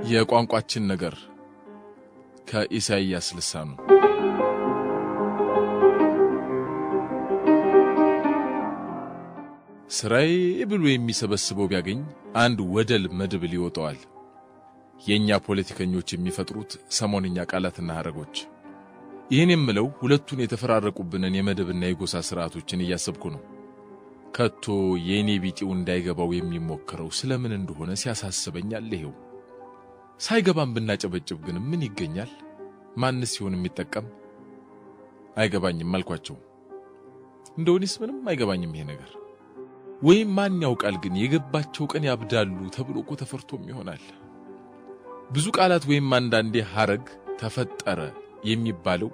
የቋንቋችን ነገር ከኢሳይያስ ልሳኑ ስራዬ ብሎ የሚሰበስበው ቢያገኝ አንድ ወደል መድብል ይወጣዋል። የኛ ፖለቲከኞች የሚፈጥሩት ሰሞንኛ ቃላትና ሐረጎች። ይህን የምለው ሁለቱን የተፈራረቁብንን የመደብና የጎሳ ስርዓቶችን እያሰብኩ ነው። ከቶ የኔ ቢጤው እንዳይገባው የሚሞክረው ስለምን እንደሆነ ሲያሳስበኛል። ይሄው ሳይገባም ብናጨበጭብ ግን ምን ይገኛል? ማንስ ሲሆን የሚጠቀም? አይገባኝም አልኳቸው። እንደውንስ ምንም አይገባኝም ይሄ ነገር። ወይም ማን ያውቃል ግን የገባቸው ቀን ያብዳሉ ተብሎ እኮ ተፈርቶም ይሆናል። ብዙ ቃላት ወይም አንዳንዴ ሐረግ ተፈጠረ የሚባለው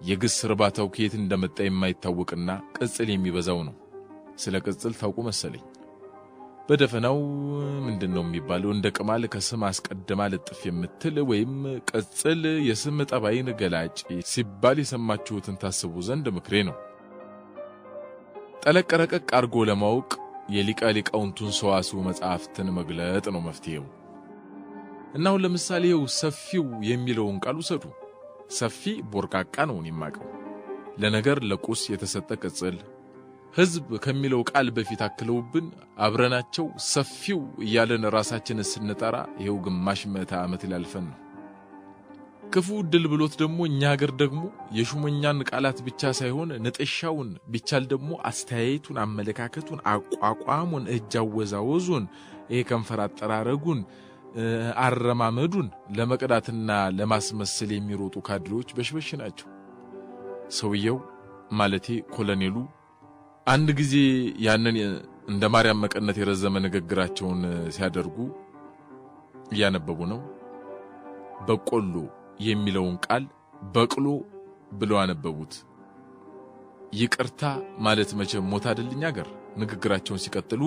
የግስ ርባታው ከየት እንደመጣ የማይታወቅና ቅጽል የሚበዛው ነው። ስለ ቅጽል ታውቁ መሰለኝ። በደፈናው ምንድነው የሚባለው? እንደ ቅማል ከስም አስቀድማ ልጥፍ የምትል ወይም ቅጽል የስም ጠባይን ገላጭ ሲባል የሰማችሁትን ታስቡ ዘንድ ምክሬ ነው። ጠለቅ ረቀቅ አርጎ ለማወቅ የሊቀ ሊቃውንቱን ሰዋስው መጽሐፍትን መግለጥ ነው መፍትሄው። እና አሁን ለምሳሌ ሰፊው የሚለውን ቃል ውሰዱ። ሰፊ ቦርቃቃ ነው የማቀው። ለነገር ለቁስ የተሰጠ ቅጽል ሕዝብ ከሚለው ቃል በፊት አክለውብን አብረናቸው ሰፊው እያለን ራሳችንን ስንጠራ ይሄው ግማሽ ምዕተ ዓመት ላልፈን ነው። ክፉ ድል ብሎት ደግሞ እኛ ሀገር ደግሞ የሹመኛን ቃላት ብቻ ሳይሆን ንጥሻውን ቢቻል ደግሞ አስተያየቱን፣ አመለካከቱን፣ አቋቋሙን፣ እጅ አወዛወዙን፣ ይሄ ከንፈር አጠራረጉን፣ አረማመዱን ለመቅዳትና ለማስመሰል የሚሮጡ ካድሬዎች በሽበሽ ናቸው። ሰውየው ማለቴ ኮሎኔሉ አንድ ጊዜ ያንን እንደ ማርያም መቀነት የረዘመ ንግግራቸውን ሲያደርጉ እያነበቡ ነው። በቆሎ የሚለውን ቃል በቅሎ ብለው አነበቡት። ይቅርታ ማለት መቼም ሞት አይደልኛ ሀገር። ንግግራቸውን ሲቀጥሉ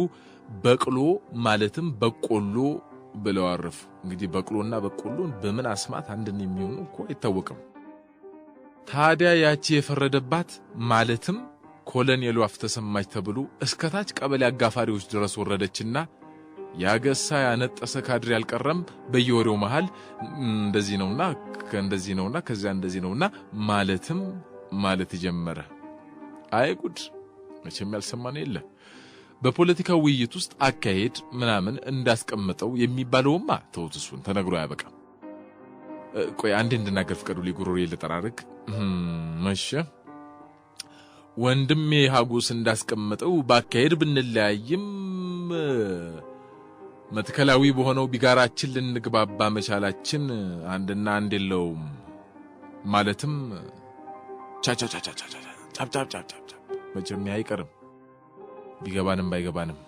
በቅሎ ማለትም በቆሎ ብለው አረፉ። እንግዲህ በቅሎና በቆሎን በምን አስማት አንድን የሚሆኑ እኮ አይታወቅም። ታዲያ ያቺ የፈረደባት ማለትም ኮሎኔሉ አፍተሰማች ተብሎ እስከታች ቀበሌ አጋፋሪዎች ድረስ ወረደችና ያገሳ ያነጠሰ ካድሬ ያልቀረም በየወሬው መሃል እንደዚህ ነውና ከእንደዚህ ነውና ከዚያ እንደዚህ ነውና ማለትም ማለት ጀመረ። አይ ጉድ! መቼም ያልሰማነ የለ። በፖለቲካው ውይይት ውስጥ አካሄድ ምናምን እንዳስቀምጠው የሚባለውማ ተውትሱን ተነግሮ ያበቃም። ቆይ አንዴ እንድናገር ፍቀዱልኝ። ጉሮሮዬ ልጠራርግ። እሺ ወንድሜ ሀጎስ እንዳስቀመጠው ባካሄድ ብንለያይም መትከላዊ በሆነው ቢጋራችን ልንግባባ መቻላችን አንድና አንድ የለውም። ማለትም ቻቻቻቻቻቻ መቼም አይቀርም ቢገባንም ባይገባንም።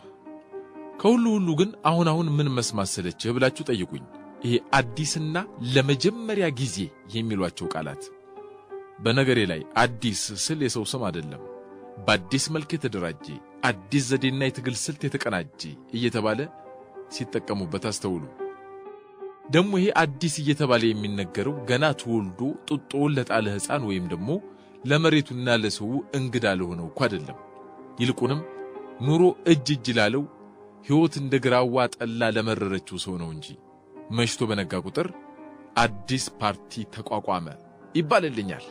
ከሁሉ ግን አሁን ምን መስማሰለች ብላችሁ ጠይቁኝ። ይሄ አዲስና ለመጀመሪያ ጊዜ የሚሏቸው ቃላት። በነገሬ ላይ አዲስ ስል የሰው ስም አይደለም። በአዲስ መልክ የተደራጀ አዲስ ዘዴና የትግል ስልት የተቀናጀ እየተባለ ሲጠቀሙበት አስተውሉ። ደግሞ ይሄ አዲስ እየተባለ የሚነገረው ገና ተወልዶ ጡጦውን ለጣለ ሕፃን ወይም ደግሞ ለመሬቱና ለሰው እንግዳ ለሆነው እኮ አይደለም። ይልቁንም ኑሮ እጅ ላለው ሕይወት እንደ ግራዋ ጠላ ለመረረችው ሰው ነው እንጂ መሽቶ በነጋ ቁጥር አዲስ ፓርቲ ተቋቋመ ይባልልኛል።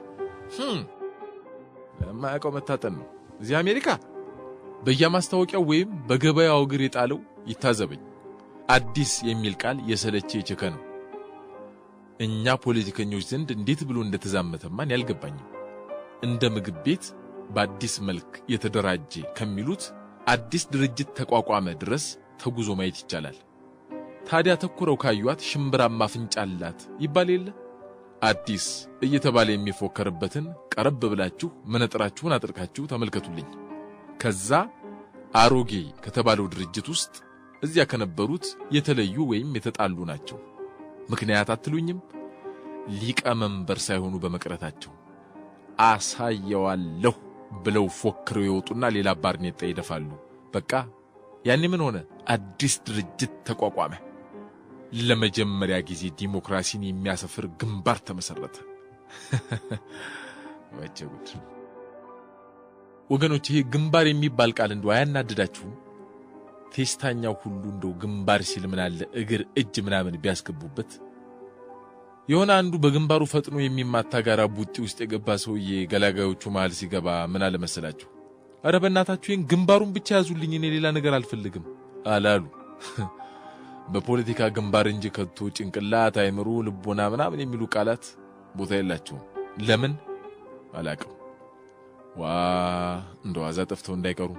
ለማያውቀው መታጠን ነው። እዚህ አሜሪካ በየማስታወቂያው ወይም በገበያው እግር የጣለው ይታዘበኝ። አዲስ የሚል ቃል የሰለቸ የቸከ ነው። እኛ ፖለቲከኞች ዘንድ እንዴት ብሎ እንደተዛመተማን ያልገባኝም። እንደ ምግብ ቤት በአዲስ መልክ የተደራጀ ከሚሉት አዲስ ድርጅት ተቋቋመ ድረስ ተጉዞ ማየት ይቻላል። ታዲያ ተኩረው ካዩት ሽምብራማ ፍንጫላት ይባል የለ። አዲስ እየተባለ የሚፎከርበትን ቀረብ ብላችሁ መነጥራችሁን አጥርቃችሁ ተመልከቱልኝ። ከዛ አሮጌ ከተባለው ድርጅት ውስጥ እዚያ ከነበሩት የተለዩ ወይም የተጣሉ ናቸው። ምክንያት አትሉኝም? ሊቀ መንበር ሳይሆኑ በመቅረታቸው አሳየዋለሁ ብለው ፎክረው ይወጡና ሌላ ባርኔጣ ይደፋሉ። በቃ ያኔ ምን ሆነ? አዲስ ድርጅት ተቋቋመ። ለመጀመሪያ ጊዜ ዲሞክራሲን የሚያሰፍር ግንባር ተመሰረተ። ወጭጉድ ወገኖች፣ ይሄ ግንባር የሚባል ቃል እንደው አያናድዳችሁም? ቴስታኛው ሁሉ እንደው ግንባር ሲል ምን አለ እግር እጅ ምናምን ቢያስገቡበት። የሆነ አንዱ በግንባሩ ፈጥኖ የሚማታ ጋራ ቡጢ ውስጥ የገባ ሰውዬ ገላጋዮቹ መሃል ሲገባ ምን አለ መሰላችሁ? አረ በእናታችሁ ይሄን ግንባሩን ብቻ ያዙልኝ እኔ ሌላ ነገር አልፈልግም አላሉ። በፖለቲካ ግንባር እንጂ ከቶ ጭንቅላት አይምሩ ልቦና ምናምን የሚሉ ቃላት ቦታ የላቸውም። ለምን አላቅም። እንደዋዛ ጠፍተው እንዳይቀሩ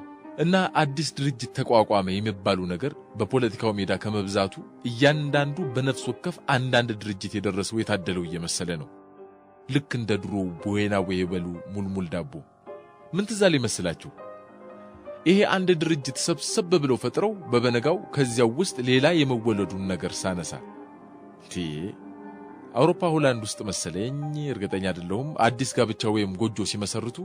እና አዲስ ድርጅት ተቋቋመ የሚባሉ ነገር በፖለቲካው ሜዳ ከመብዛቱ እያንዳንዱ በነፍስ ወከፍ አንዳንድ ድርጅት የደረሰው የታደለው እየመሰለ ነው። ልክ እንደ ድሮ ቦሄና ወይበሉ ሙልሙል ዳቦ ምን ትዛል ይመስላችሁ? ይሄ አንድ ድርጅት ሰብሰብ ብለው ፈጥረው በበነጋው ከዚያው ውስጥ ሌላ የመወለዱን ነገር ሳነሳ አውሮፓ ሆላንድ ውስጥ መሰለኝ እርግጠኛ አይደለሁም አዲስ ጋብቻ ወይም ጎጆ ሲመሰርቱ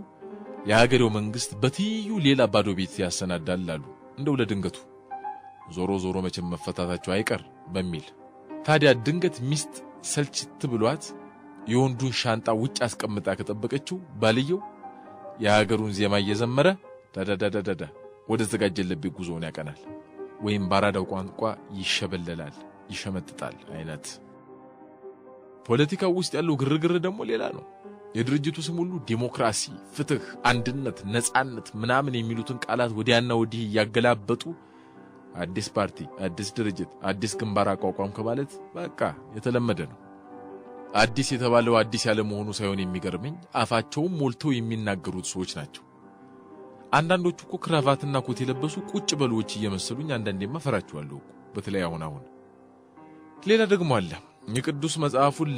የሀገሬው መንግስት በትይዩ ሌላ ባዶ ቤት ያሰናዳል አሉ። እንደው ለድንገቱ ዞሮ ዞሮ መቼም መፈታታቸው አይቀር በሚል ታዲያ ድንገት ሚስት ሰልችት ብሏት የወንዱን ሻንጣ ውጭ አስቀምጣ ከጠበቀችው ባልየው የሀገሩን ዜማ እየዘመረ ዳዳዳዳዳ ወደ ተዘጋጀለበት ጉዞውን ያቀናል። ወይም ባራዳው ቋንቋ ይሸበለላል፣ ይሸመጥጣል አይነት። ፖለቲካው ውስጥ ያለው ግርግር ደግሞ ሌላ ነው። የድርጅቱ ስም ሁሉ ዲሞክራሲ፣ ፍትህ፣ አንድነት፣ ነጻነት ምናምን የሚሉትን ቃላት ወዲያና ወዲህ ያገላበጡ አዲስ ፓርቲ፣ አዲስ ድርጅት፣ አዲስ ግንባር አቋቋም ከማለት በቃ የተለመደ ነው። አዲስ የተባለው አዲስ ያለ መሆኑ ሳይሆን የሚገርመኝ አፋቸውን ሞልተው የሚናገሩት ሰዎች ናቸው። አንዳንዶቹ እኮ ክራቫትና ኮት የለበሱ ቁጭ በሉዎች እየመሰሉኝ አንዳንዴማ ፈራቸዋለሁ እኮ በተለይ አሁን። ሌላ ደግሞ አለ የቅዱስ መጽሐፉን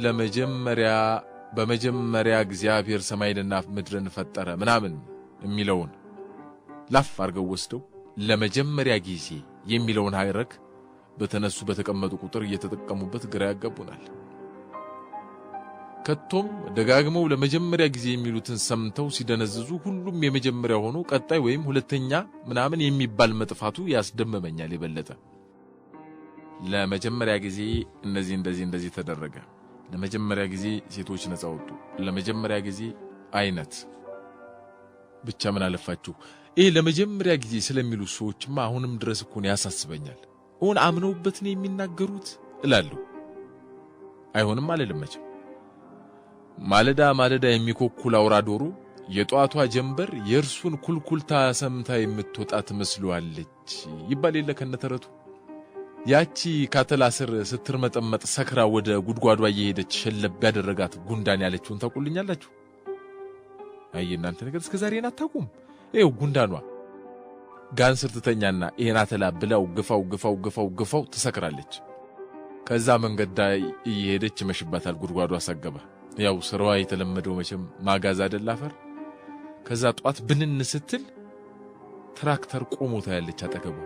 በመጀመሪያ እግዚአብሔር ሰማይንና ምድርን ፈጠረ ምናምን የሚለውን ላፍ አርገው ወስደው ለመጀመሪያ ጊዜ የሚለውን ሐረግ በተነሱ በተቀመጡ ቁጥር እየተጠቀሙበት ግራ ያጋቡናል። ከቶም ደጋግመው ለመጀመሪያ ጊዜ የሚሉትን ሰምተው ሲደነዝዙ ሁሉም የመጀመሪያ ሆኖ ቀጣይ ወይም ሁለተኛ ምናምን የሚባል መጥፋቱ ያስደመመኛል የበለጠ። ለመጀመሪያ ጊዜ እንደዚህ ተደረገ፣ ለመጀመሪያ ጊዜ ሴቶች ነፃ ወጡ፣ ለመጀመሪያ ጊዜ አይነት ብቻ ምን አለፋችሁ ይሄ ለመጀመሪያ ጊዜ ስለሚሉ ሰዎችማ አሁንም ድረስ እኮ ያሳስበኛል። አምነውበት ነው የሚናገሩት እላለሁ። አይሆንም አልልመችም። ማለዳ የሚኮኩል አውራ ዶሮ የጧቷ ጀንበር የእርሱን ኩልኩልታ ሰምታ የምትወጣ ትመስሏለች ይባል የለ ከነተረቱ። ያቺ ካተላ ስር ስትርመጠመጥ ሰክራ ወደ ጉድጓዷ እየሄደች ሸለብ ያደረጋት ጉንዳን ያለችውን ታውቁልኛላችሁ? አይ እናንተ ነገር እስከ ዛሬ አታውቁም። ይኸው ጉንዳኗ ጋን ስር ትተኛና ይሄን አተላ ብላው ግፋው ትሰክራለች። ከዛ መንገድ ላይ እየሄደች መሽባታል ጉድጓዷ አሰገበ። ያው ስራዋ የተለመደው መቼም ማጋዝ አይደል አፈር። ከዛ ጧት ብንን ስትል ትራክተር ቆሞ ታያለች አጠገቧ።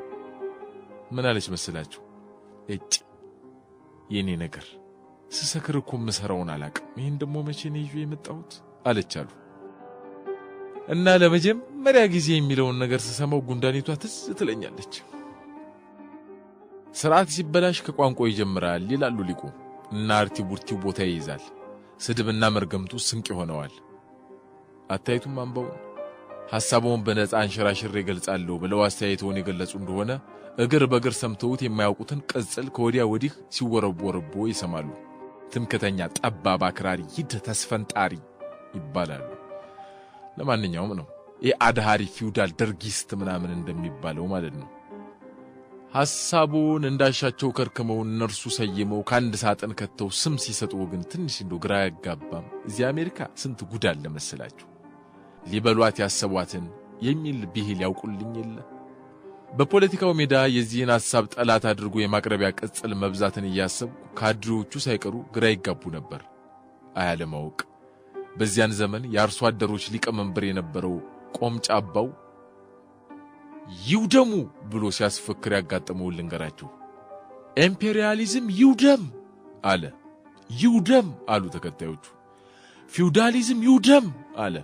ምን አለች መስላችሁ? የኔ ነገር ስሰክር እኮ ምሰራውን አላቅም፣ ይሄን ደሞ መቼ ነው ይዤ የመጣሁት አለች አሉ። እና ለመጀመሪያ ጊዜ የሚለውን ነገር ስሰማው ጉንዳኒቷ ትዝ ትለኛለች። ስርዓት ሲበላሽ ከቋንቋ ይጀምራል ይላሉ ሊቁ። እና አርቲ ቡርቲው ቦታ ይይዛል፣ ስድብና መርገምቱ ስንቅ ይሆነዋል። አታይቱም አንባው ሐሳቡን በነፃ አንሸራሽሬ ገልጻለሁ ብለው አስተያየቱን የገለጹ እንደሆነ እግር በእግር ሰምተውት የማያውቁትን ቅጽል ከወዲያ ወዲህ ሲወረወርቦ ይሰማሉ። ትምክተኛ፣ ጠባብ፣ አክራሪ፣ ተስፈንጣሪ ይባላሉ። ለማንኛውም ነው አድሃሪ፣ ፊውዳል፣ ደርጊስት ምናምን እንደሚባለው ማለት ነው። ሐሳቡን እንዳሻቸው ከርከመው እነርሱ ሰይመው ከአንድ ሳጥን ከተው ስም ሲሰጡ ግን ትንሽ እንደው ግራ ያጋባም። እዚህ አሜሪካ ስንት ጉድ አለ መሰላችሁ። ሊበሏት ያሰቧትን የሚል ብሂል ያውቁልኝ የለ። በፖለቲካው ሜዳ የዚህን ሐሳብ ጠላት አድርጎ የማቅረቢያ ቅጽል መብዛትን እያሰብኩ ካድሬዎቹ ሳይቀሩ ግራ ይጋቡ ነበር። አያለማወቅ በዚያን ዘመን የአርሶ አደሮች ሊቀመንበር የነበረው ቆምጫባው ይውደሙ ብሎ ሲያስፈክር ያጋጠመው ልንገራችሁ። ኢምፔሪያሊዝም ይውደም አለ። ይውደም አሉ ተከታዮቹ። ፊውዳሊዝም ይውደም አለ።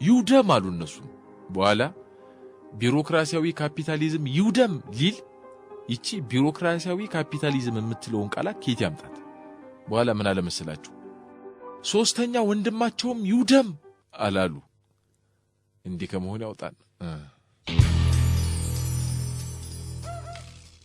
ይውደም አሉ እነሱ። በኋላ ቢሮክራሲያዊ ካፒታሊዝም ይውደም ሊል ይቺ ቢሮክራሲያዊ ካፒታሊዝም የምትለውን ቃል ከየት ያምጣት? በኋላ ምን አለ መሰላችሁ? ሶስተኛ ወንድማቸውም ይውደም አላሉ። እንዲህ ከመሆን ያውጣን።